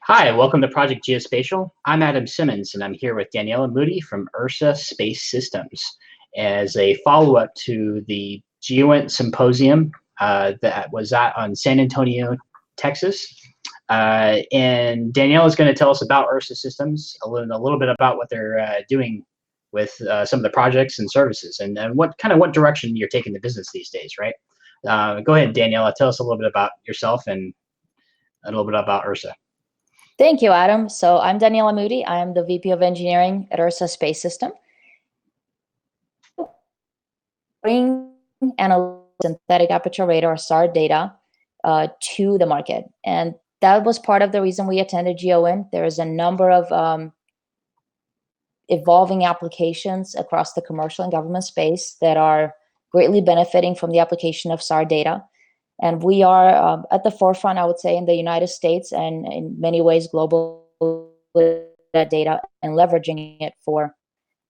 Hi, welcome to Project Geospatial. I'm Adam Simmons, and I'm here with Daniela Moody from URSA Space Systems as a follow-up to the GeoInt Symposium that was on San Antonio, Texas. And Daniela is going to tell us about URSA Systems, a little bit about what they're doing with some of the projects and services, and what direction you're taking the business these days, right? Go ahead, Daniela, tell us a little bit about yourself and a little bit about URSA. Thank you, Adam. So I'm Daniela Moody. I am the VP of Engineering at URSA Space Systems. Bring analytic synthetic aperture radar SAR data to the market. And that was part of the reason we attended GeoInt. There is a number of evolving applications across the commercial and government space that are greatly benefiting from the application of SAR data. And we are at the forefront, I would say, in the United States and in many ways global with that data and leveraging it for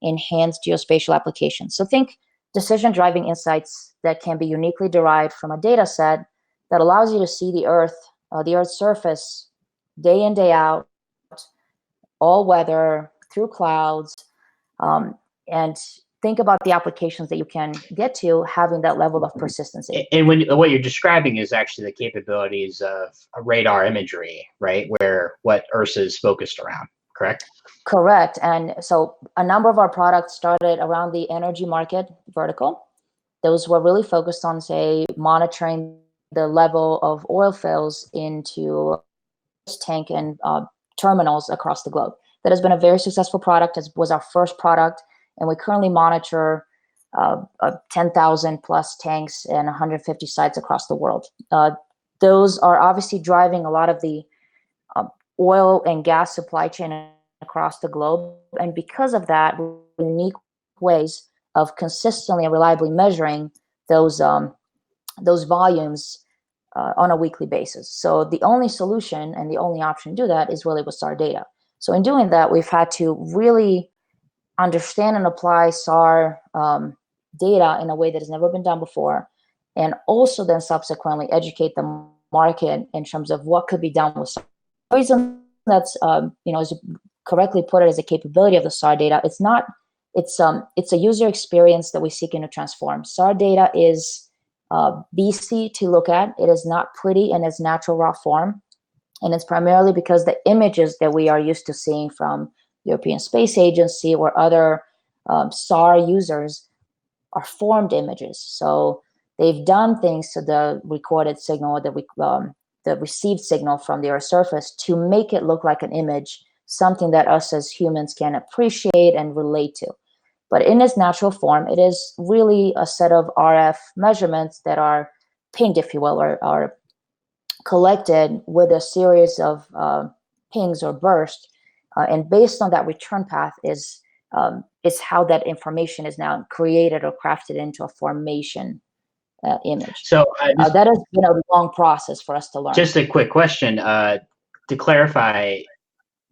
enhanced geospatial applications. So think decision-driving insights that can be uniquely derived from a data set that allows you to see the Earth's surface day in, day out, all weather, through clouds, and think about the applications that you can get to having that level of persistency. And what you're describing is actually the capabilities of radar imagery, right? Where what URSA is focused around, correct? Correct. And so a number of our products started around the energy market vertical. Those were really focused on, say, monitoring the level of oil fills into tank and terminals across the globe. That has been a very successful product. It was our first product. And we currently monitor 10,000 plus tanks and 150 sites across the world. Those are obviously driving a lot of the oil and gas supply chain across the globe. And because of that, unique ways of consistently and reliably measuring those volumes on a weekly basis. So the only solution and the only option to do that is really with SAR data. So in doing that, we've had to really understand and apply SAR data in a way that has never been done before, and also then subsequently educate the market in terms of what could be done with SAR. The reason that's, as you correctly put it, as a capability of the SAR data, it's a user experience that we're seeking to transform. SAR data is beastly to look at. It is not pretty in its natural raw form, and it's primarily because the images that we are used to seeing from European Space Agency or other SAR users are formed images. So they've done things to the recorded signal, the received signal from the Earth's surface to make it look like an image, something that us as humans can appreciate and relate to. But in its natural form, it is really a set of RF measurements that are pinged, if you will, or are collected with a series of pings or bursts. And based on that return path is how that information is now created or crafted into a formation image. So that has been a long process for us to learn. Just a quick question to clarify: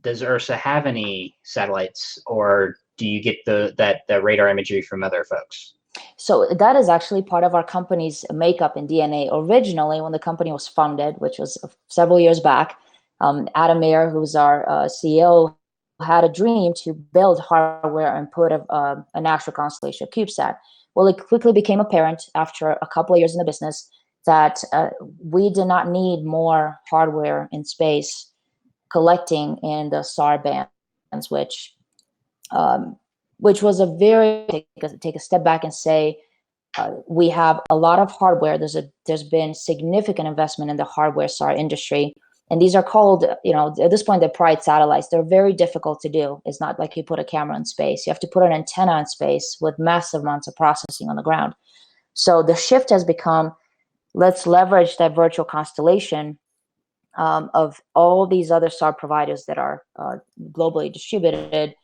does URSA have any satellites, or do you get the radar imagery from other folks? So that is actually part of our company's makeup and DNA. Originally, when the company was founded, which was several years back, Adam Mayer, who's our CEO, had a dream to build hardware and put a national constellation of CubeSat. Well, it quickly became apparent after a couple of years in the business that we did not need more hardware in space collecting in the SAR bands, which was a very, take a step back and say, we have a lot of hardware. There's been significant investment in the hardware SAR industry. And these are called, at this point, they're private satellites. They're very difficult to do. It's not like you put a camera in space. You have to put an antenna in space with massive amounts of processing on the ground. So the shift has become, let's leverage that virtual constellation of all these other SAR providers that are globally distributed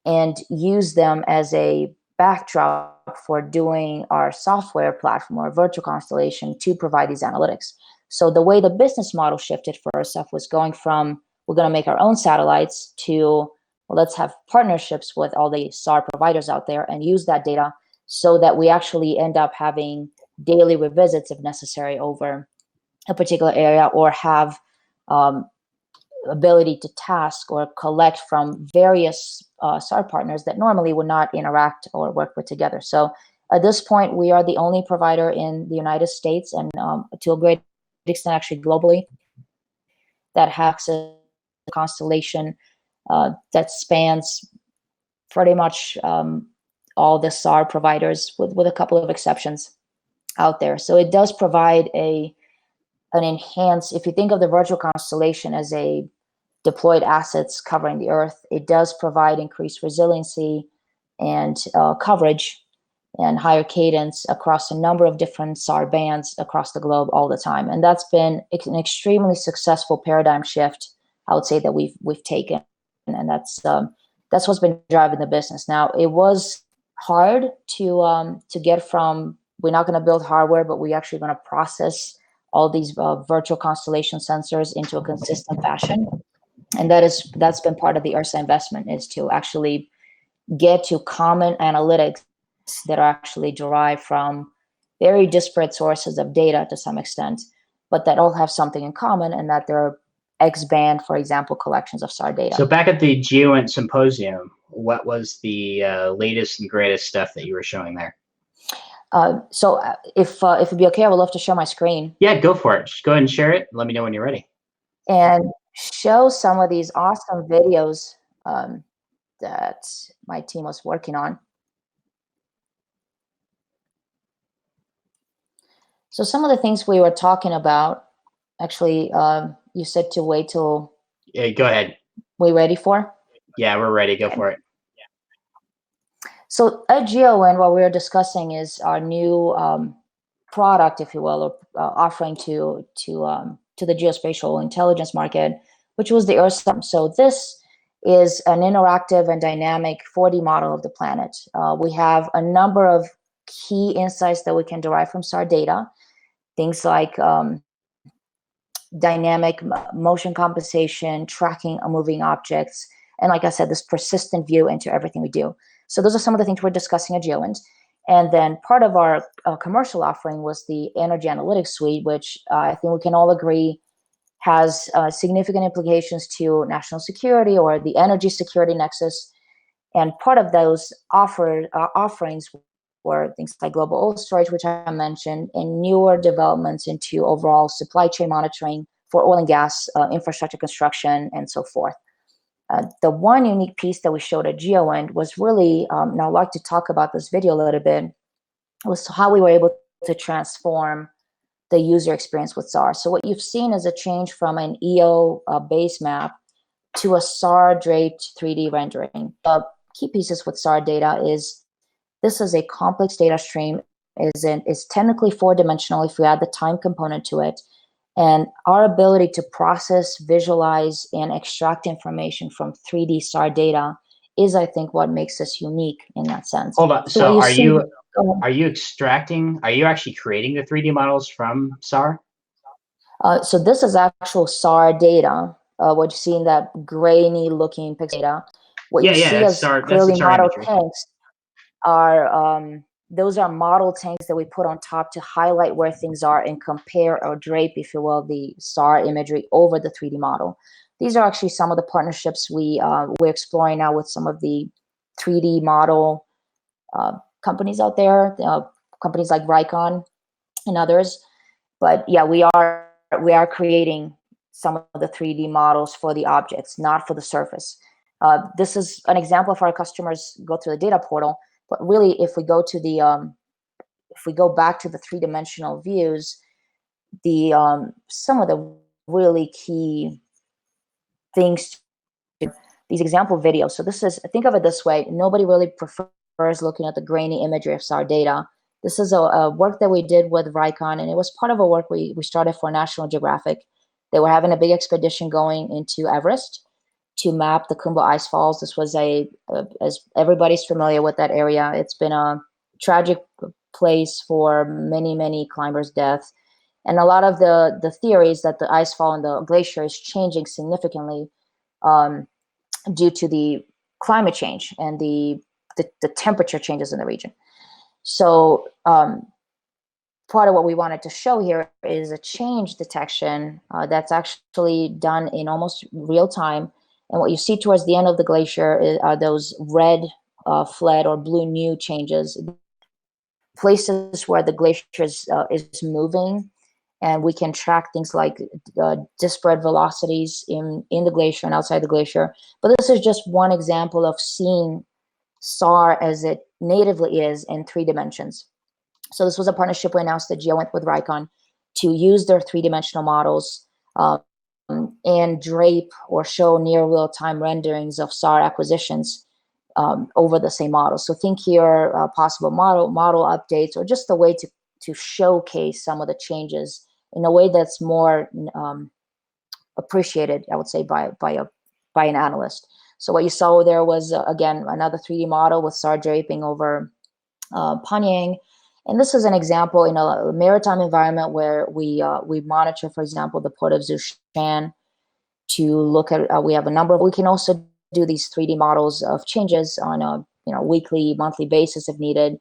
and use them as a backdrop for doing our software platform or virtual constellation to provide these analytics. So the way the business model shifted for ourselves was going from, we're going to make our own satellites to, well, let's have partnerships with all the SAR providers out there and use that data so that we actually end up having daily revisits if necessary over a particular area, or have ability to task or collect from various SAR partners that normally would not interact or work with together. So at this point, we are the only provider in the United States and to a great extent actually globally that has access to the constellation that spans pretty much all the SAR providers with a couple of exceptions out there. So it does provide an enhanced, if you think of the virtual constellation as a deployed assets covering the Earth, it does provide increased resiliency and coverage and higher cadence across a number of different SAR bands across the globe all the time. And that's been an extremely successful paradigm shift, I would say, that we've taken. And that's what's been driving the business. Now, it was hard to get from, we're not going to build hardware, but we're actually going to process all these virtual constellation sensors into a consistent fashion. And that's been part of the URSA investment, is to actually get to common analytics that are actually derived from very disparate sources of data to some extent, but that all have something in common, and that they're X-band, for example, collections of SAR data. So back at the GeoInt Symposium, what was the latest and greatest stuff that you were showing there? So if it'd be okay, I would love to share my screen. Yeah, go for it. Just go ahead and share it. Let me know when you're ready. And show some of these awesome videos that my team was working on. So some of the things we were talking about, actually, you said to wait till... Yeah, go ahead. We ready for? Yeah, we're ready. Go for it. So at GeoInt, what we were discussing is our new product, if you will, or offering to the geospatial intelligence market, which was the URSA. So this is an interactive and dynamic 4D model of the planet. We have a number of key insights that we can derive from SAR data, things like dynamic motion compensation, tracking moving objects, and like I said, this persistent view into everything we do. So those are some of the things we're discussing at GeoInt. And then part of our commercial offering was the Energy Analytics Suite, which I think we can all agree has significant implications to national security or the energy security nexus. And part of those offerings were things like global oil storage, which I mentioned, and newer developments into overall supply chain monitoring for oil and gas infrastructure construction and so forth. The one unique piece that we showed at GeoInt was really, and I'd like to talk about this video a little bit, was how we were able to transform the user experience with SAR. So what you've seen is a change from an EO base map to a SAR draped 3D rendering. The key pieces with SAR data is this is a complex data stream, is technically 4-dimensional if you add the time component to it. And our ability to process, visualize, and extract information from 3D SAR data is, I think, what makes us unique in that sense. Hold on. So are you extracting, are you actually creating the 3D models from SAR? So this is actual SAR data. What you see in that grainy looking pixel data. What you see as SAR, clearly model tanks are, those are model tanks that we put on top to highlight where things are and compare or drape, if you will, the SAR imagery over the 3D model. These are actually some of the partnerships we're exploring now with some of the 3D model companies out there, companies like Rikon and others. But yeah, we are creating some of the 3D models for the objects, not for the surface. This is an example of our customers go through the data portal. But really, if we go to the if we go back to the 3-dimensional views, the some of the really key things to these example videos. So this is, think of it this way: nobody really prefers looking at the grainy imagery of SAR data. This is a work that we did with Rikon, and it was part of a work we started for National Geographic. They were having a big expedition going into Everest to map the Kumbu ice falls. This was as everybody's familiar with that area, it's been a tragic place for many, many climbers' deaths. And a lot of the theories that the ice fall and the glacier is changing significantly due to the climate change and the temperature changes in the region. So part of what we wanted to show here is a change detection that's actually done in almost real time. And what you see towards the end of the glacier are those red fled or blue new changes, places where the glacier is moving. And we can track things like disparate velocities in the glacier and outside the glacier. But this is just one example of seeing SAR as it natively is in 3 dimensions. So this was a partnership we announced that Geo went with Rikon to use their 3-dimensional models and drape or show near real-time renderings of SAR acquisitions over the same model. So think here possible model updates, or just a way to showcase some of the changes in a way that's more appreciated, I would say, by an analyst. So what you saw there was again another 3D model with SAR draping over Panyang. And this is an example in a maritime environment where we monitor, for example, the port of Zushan to look at. We have a number of. We can also do these 3D models of changes on a weekly, monthly basis if needed.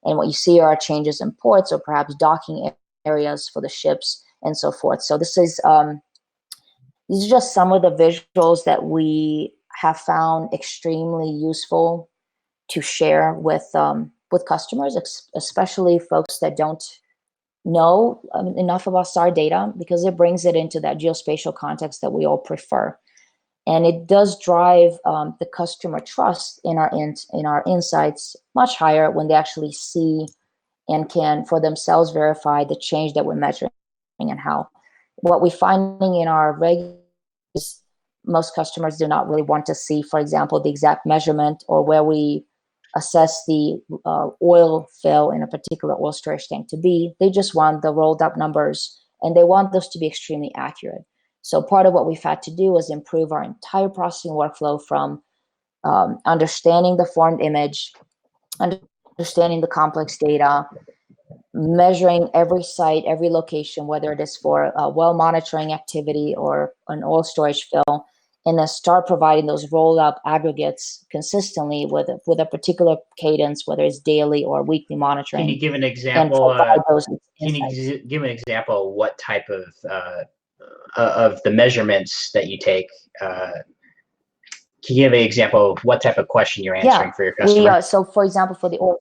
And what you see are changes in ports or perhaps docking areas for the ships and so forth. So this is these are just some of the visuals that we have found extremely useful to share with customers, especially folks that don't know enough about SAR data, because it brings it into that geospatial context that we all prefer. And it does drive the customer trust in our insights much higher when they actually see and can for themselves verify the change that we're measuring and how. What we're finding in our regular is most customers do not really want to see, for example, the exact measurement or where we assess the oil fill in a particular oil storage tank to be. They just want the rolled up numbers, and they want those to be extremely accurate. So part of what we've had to do is improve our entire processing workflow from understanding the formed image, understanding the complex data, measuring every site, every location, whether it is for well monitoring activity or an oil storage fill, and then start providing those roll-up aggregates consistently with a particular cadence, whether it's daily or weekly monitoring. Can you give an example? Can you give an example of what type of the measurements that you take? Can you give an example of what type of question you're answering for your customer? So, for example, for the oil.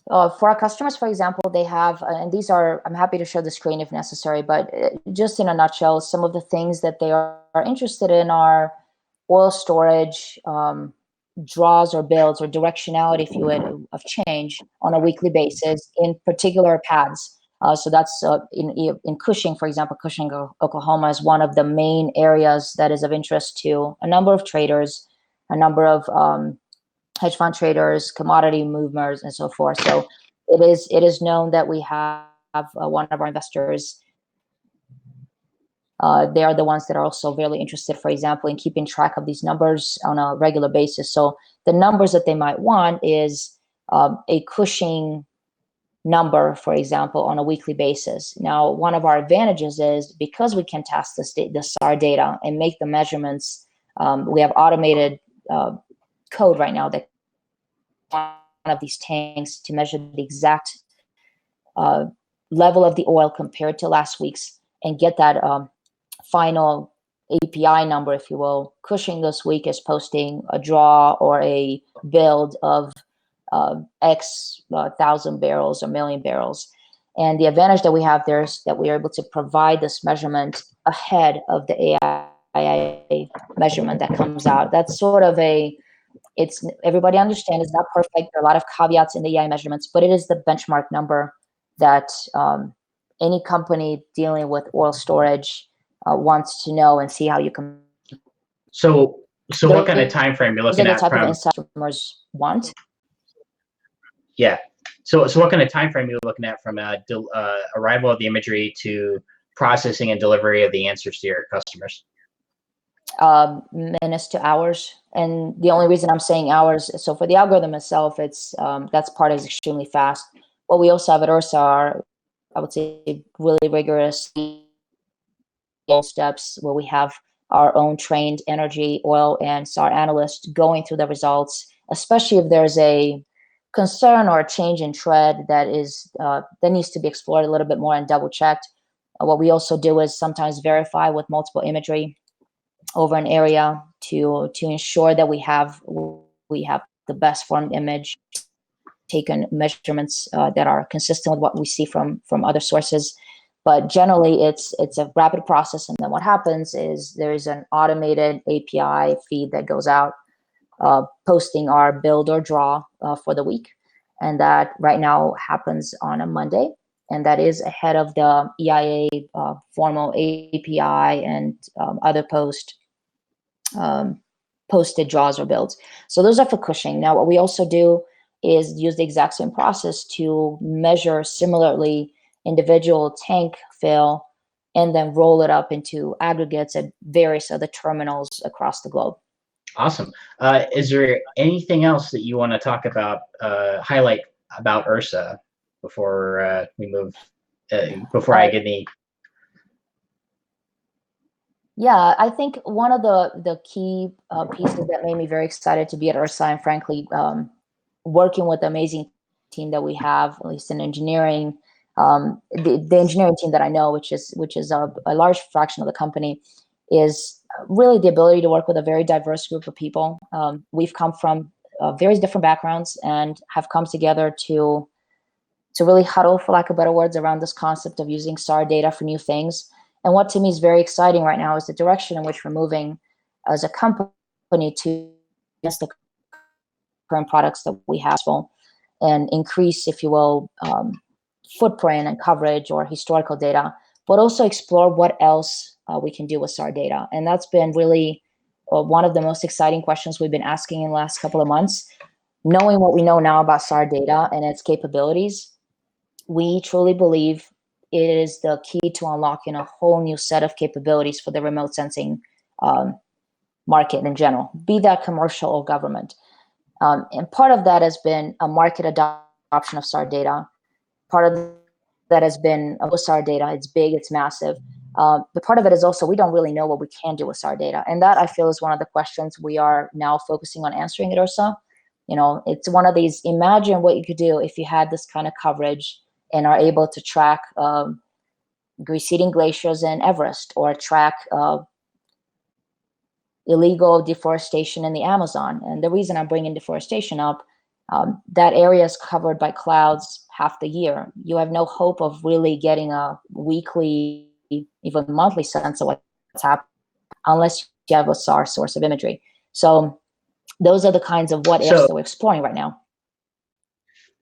For our customers, for example, they have, and these are, I'm happy to show the screen if necessary, but just in a nutshell, some of the things that they are interested in are oil storage, draws or builds or directionality, if you would, of change on a weekly basis in particular paths. So that's in Cushing, for example. Cushing, Oklahoma is one of the main areas that is of interest to a number of traders, a number of hedge fund traders, commodity movers, and so forth. So it is known that we have one of our investors. They are the ones that are also very interested, for example, in keeping track of these numbers on a regular basis. So the numbers that they might want is a Cushing number, for example, on a weekly basis. Now, one of our advantages is because we can test the SAR data and make the measurements, we have automated code right now that one of these tanks to measure the exact level of the oil compared to last week's and get that final API number, if you will. Cushing this week is posting a draw or a build of X 1,000 barrels or million barrels. And the advantage that we have there is that we are able to provide this measurement ahead of the AI measurement that comes out. That's sort of everybody understands it's not perfect. There are a lot of caveats in the AI measurements, but it is the benchmark number that any company dealing with oil storage wants to know and see how you can. So what kind of time frame you're looking at? The type of insight customers want. Yeah. So what kind of time frame you're looking at from arrival of the imagery to processing and delivery of the answers to your customers? Minutes to hours. And the only reason I'm saying hours, so for the algorithm itself, it's that's part is extremely fast. What we also have at URSA are, I would say, really rigorous steps where we have our own trained energy, oil, and SAR analysts going through the results, especially if there's a concern or a change in trend that needs to be explored a little bit more and double checked. What we also do is sometimes verify with multiple imagery over an area to ensure that we have the best formed image, taken measurements that are consistent with what we see from other sources. But generally, it's a rapid process, and then what happens is there is an automated API feed that goes out, posting our build or draw for the week, and that right now happens on a Monday, and that is ahead of the EIA formal API and other posted draws or builds. So those are for Cushing. Now, what we also do is use the exact same process to measure similarly individual tank fill and then roll it up into aggregates at various other terminals across the globe. Awesome. Is there anything else that you want to talk about, highlight about URSA before we move, before I get any? Yeah, I think one of the key pieces that made me very excited to be at URSA, and frankly, working with the amazing team that we have, at least in engineering, the engineering team that I know, which is a large fraction of the company, is really the ability to work with a very diverse group of people. We've come from various different backgrounds and have come together to really huddle, for lack of better words, around this concept of using SAR data for new things. And what to me is very exciting right now is the direction in which we're moving as a company to advance the current products that we have and increase, if you will, footprint and coverage or historical data, but also explore what else we can do with SAR data. And that's been really one of the most exciting questions we've been asking in the last couple of months. Knowing what we know now about SAR data and its capabilities, we truly believe it is the key to unlocking a whole new set of capabilities for the remote sensing market in general, be that commercial or government. And part of that has been a market adoption of SAR data. Part of that has been with SAR data. It's big, it's massive. But part of it is also we don't really know what we can do with SAR data. And that, I feel, is one of the questions we are now focusing on answering at URSA. You know, it's one of these, imagine what you could do if you had this kind of coverage and are able to track receding glaciers in Everest, or track illegal deforestation in the Amazon. And the reason I'm bringing deforestation up, that area is covered by clouds half the year. You have no hope of really getting a weekly, even monthly sense of what's happening unless you have a SAR source of imagery. So those are the kinds of what ifs that we're exploring right now.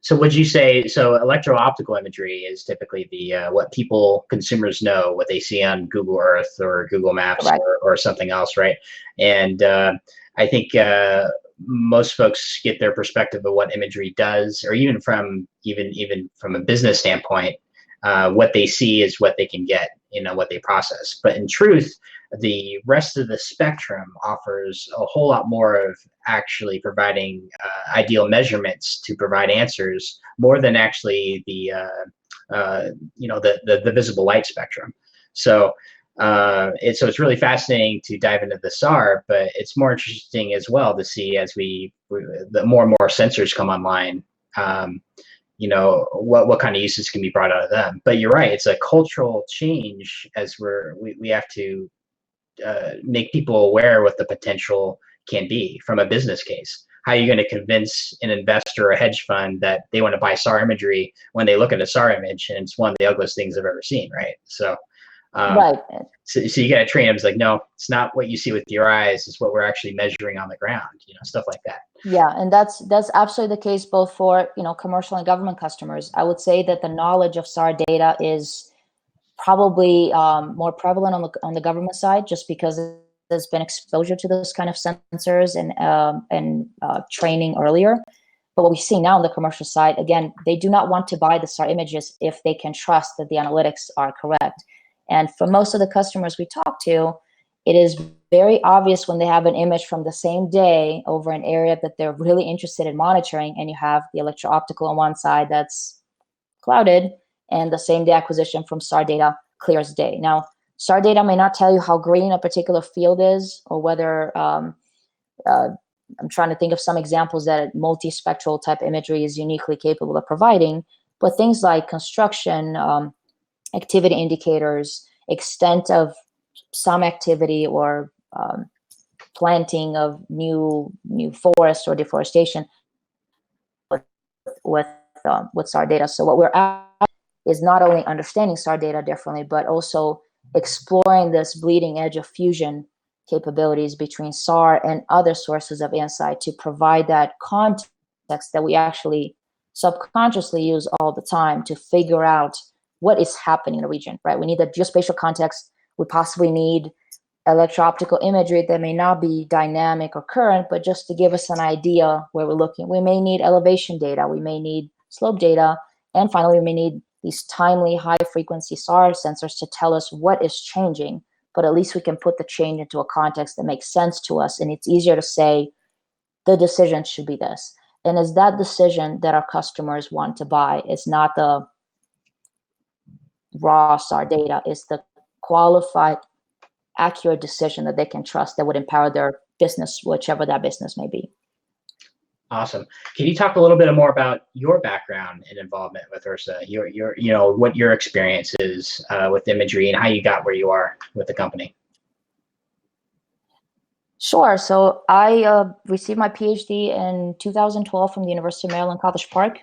So would you say, so electro-optical imagery is typically the what people, consumers know, what they see on Google Earth or Google Maps, right, or something else, right? And I think most folks get their perspective of what imagery does, or even from a business standpoint, what they see is what they can get, you know, what they process. But in truth, the rest of the spectrum offers a whole lot more of actually providing ideal measurements to provide answers, more than actually the the visible light spectrum. So it's really fascinating to dive into the SAR, but it's more interesting as well to see as the more and more sensors come online, you know, what kind of uses can be brought out of them. But you're right, it's a cultural change as we have to make people aware what the potential can be from a business case. How are you going to convince an investor or a hedge fund that they want to buy SAR imagery when they look at a SAR image and it's one of the ugliest things I've ever seen, right? So, right. So you got to train them. It's like, no, it's not what you see with your eyes. It's what we're actually measuring on the ground, you know, stuff like that. Yeah, and that's absolutely the case both for, you know, commercial and government customers. I would say that the knowledge of SAR data is probably more prevalent on the government side, just because there's been exposure to those kind of sensors and training earlier. But what we see now on the commercial side, again, they do not want to buy the SAR images if they can trust that the analytics are correct. And for most of the customers we talk to, it is very obvious when they have an image from the same day over an area that they're really interested in monitoring, and you have the electro-optical on one side that's clouded, and the same day acquisition from SAR data clear as day. Now, SAR data may not tell you how green a particular field is, or whether I'm trying to think of some examples that multispectral type imagery is uniquely capable of providing, but things like construction, activity indicators, extent of some activity, or planting of new forest or deforestation with SAR data. So what we're at is not only understanding SAR data differently, but also exploring this bleeding edge of fusion capabilities between SAR and other sources of insight to provide that context that we actually subconsciously use all the time to figure out what is happening in a region, right? We need the geospatial context. We possibly need electro-optical imagery that may not be dynamic or current, but just to give us an idea where we're looking. We may need elevation data, we may need slope data, and finally, we may need these timely high-frequency SAR sensors to tell us what is changing, but at least we can put the change into a context that makes sense to us, and it's easier to say, the decision should be this. And it's that decision that our customers want to buy. It's not the raw SAR data, it's the qualified, accurate decision that they can trust that would empower their business, whichever that business may be. Awesome. Can you talk a little bit more about your background and involvement with URSA? What your experience is with imagery and how you got where you are with the company? Sure. So I received my PhD in 2012 from the University of Maryland, College Park.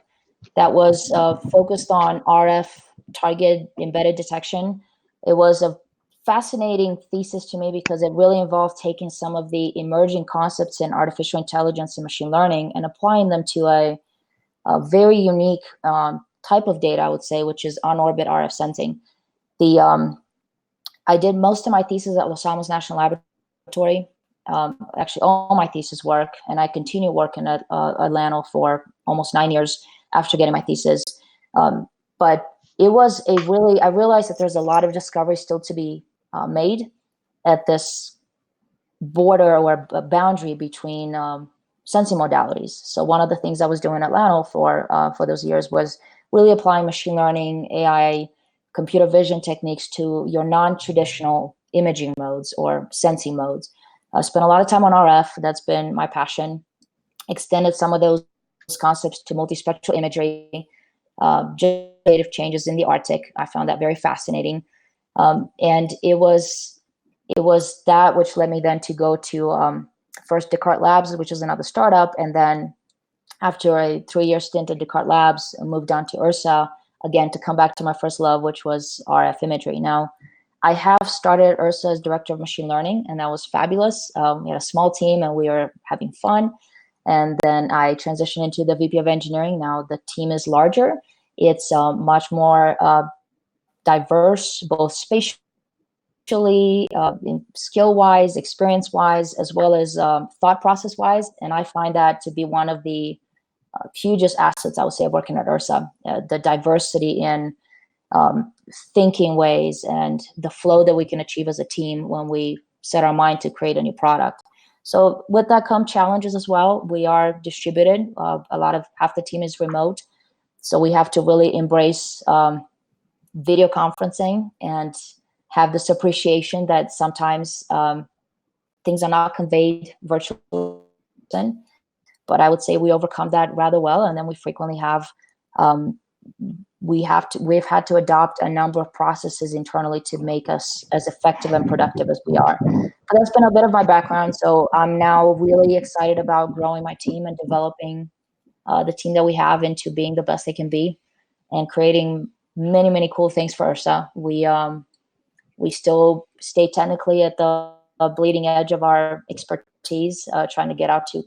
That was focused on RF target embedded detection. It was a fascinating thesis to me because it really involved taking some of the emerging concepts in artificial intelligence and machine learning and applying them to a very unique type of data, I would say, which is on-orbit RF sensing. I did most of my thesis at Los Alamos National Laboratory. Actually, all my thesis work, and I continue working at LANL for almost 9 years after getting my thesis. But it was I realized that there's a lot of discovery still to be made at this border or a boundary between sensing modalities. So one of the things I was doing at LANL for those years was really applying machine learning, AI, computer vision techniques to your non-traditional imaging modes or sensing modes. I spent a lot of time on RF. That's been my passion. Extended some of those concepts to multispectral imagery, generative changes in the Arctic. I found that very fascinating. And it was that which led me then to go to first Descartes Labs, which is another startup. And then after a 3-year stint at Descartes Labs, I moved on to URSA, again, to come back to my first love, which was RF imagery. Now, I have started URSA as director of machine learning, and that was fabulous. We had a small team, and we were having fun. And then I transitioned into the VP of engineering. Now the team is larger. It's much more diverse, both spatially, skill-wise, experience-wise, as well as thought process-wise. And I find that to be one of the hugest assets, I would say, of working at URSA, the diversity in thinking ways and the flow that we can achieve as a team when we set our mind to create a new product. So with that come challenges as well. We are distributed. Half the team is remote. So we have to really embrace video conferencing and have this appreciation that sometimes things are not conveyed virtually. But I would say we overcome that rather well. And then we frequently have we've had to adopt a number of processes internally to make us as effective and productive as we are. But that's been a bit of my background. So I'm now really excited about growing my team and developing the team that we have into being the best they can be and creating many, many cool things for URSA. We still stay technically at the bleeding edge of our expertise, trying to get out to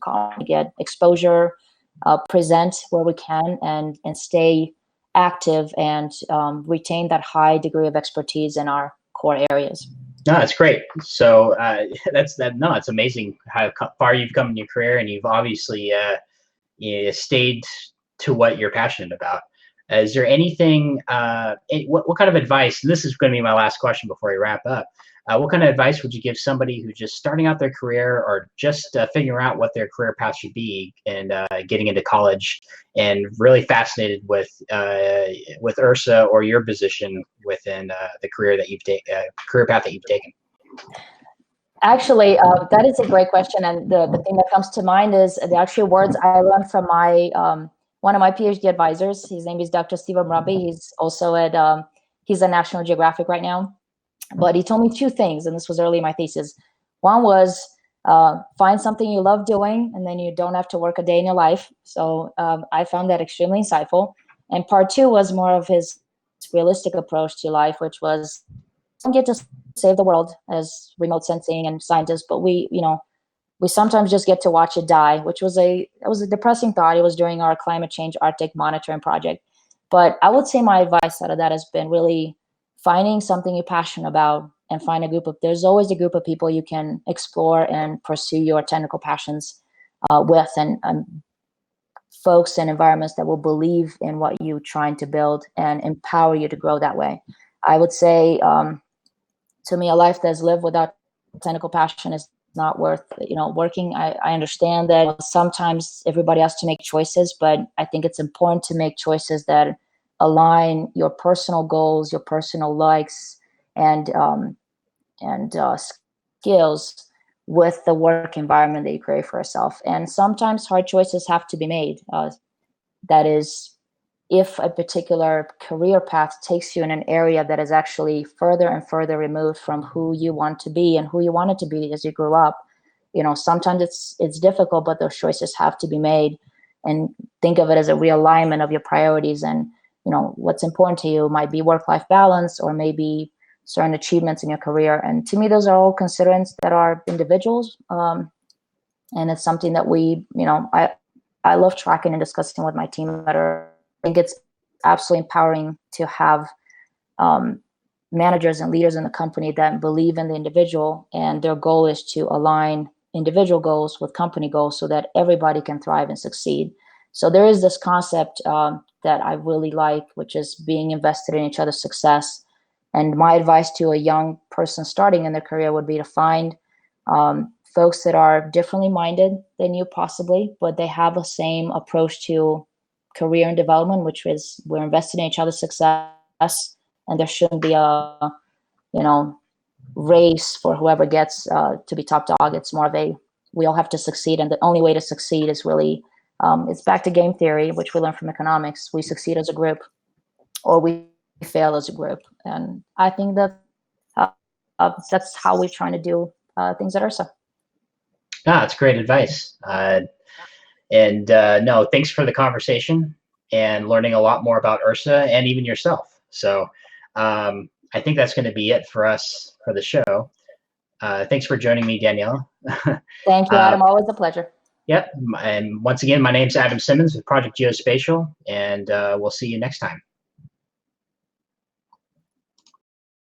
get exposure, present where we can, and stay active and retain that high degree of expertise in our core areas. No, that's great. So it's amazing how far you've come in your career, and you've obviously stayed to what you're passionate about. Is there anything, what kind of advice, and this is going to be my last question before we wrap up, what kind of advice would you give somebody who's just starting out their career or just figuring out what their career path should be and getting into college and really fascinated with URSA or your position within the career that you've career path that you've taken? Actually, that is a great question, and the thing that comes to mind is the actual words I learned from my one of my PhD advisors. His name is Dr. Steve Mrabi. He's also at he's at National Geographic right now, but he told me two things, and this was early in my thesis. One was find something you love doing, and then you don't have to work a day in your life. So I found that extremely insightful. And part two was more of his realistic approach to life, which was don't get to save the world as remote sensing and scientists, but we sometimes just get to watch it die, which was a depressing thought. It was during our climate change Arctic monitoring project. But I would say my advice out of that has been really finding something you're passionate about and find a group of, there's always a group of people you can explore and pursue your technical passions with, and folks and environments that will believe in what you're trying to build and empower you to grow that way. I would say, to me, a life that's lived without technical passion is not worth, working. I understand that sometimes everybody has to make choices, but I think it's important to make choices that align your personal goals, your personal likes, and skills with the work environment that you create for yourself. And sometimes hard choices have to be made. That is, if a particular career path takes you in an area that is actually further and further removed from who you want to be and who you wanted to be as you grew up, sometimes it's difficult, but those choices have to be made. And think of it as a realignment of your priorities. And what's important to you might be work-life balance, or maybe certain achievements in your career. And to me, those are all considerants that are individuals. And it's something that I love tracking and discussing with my team. I think it's absolutely empowering to have managers and leaders in the company that believe in the individual, and their goal is to align individual goals with company goals so that everybody can thrive and succeed. So there is this concept that I really like, which is being invested in each other's success. And my advice to a young person starting in their career would be to find folks that are differently minded than you possibly, but they have the same approach to career and development, which is we're invested in each other's success, and there shouldn't be a race for whoever gets to be top dog. It's more of we all have to succeed, and the only way to succeed is really it's back to game theory, which we learn from economics. We succeed as a group, or we fail as a group. And I think that that's how we're trying to do things at URSA. That's great advice. No, thanks for the conversation and learning a lot more about URSA and even yourself. So I think that's going to be it for us for the show. Thanks for joining me, Daniela. Thank you, Adam. Always a pleasure. Yep. And once again, my name's Adam Simmons with Project Geospatial, and we'll see you next time.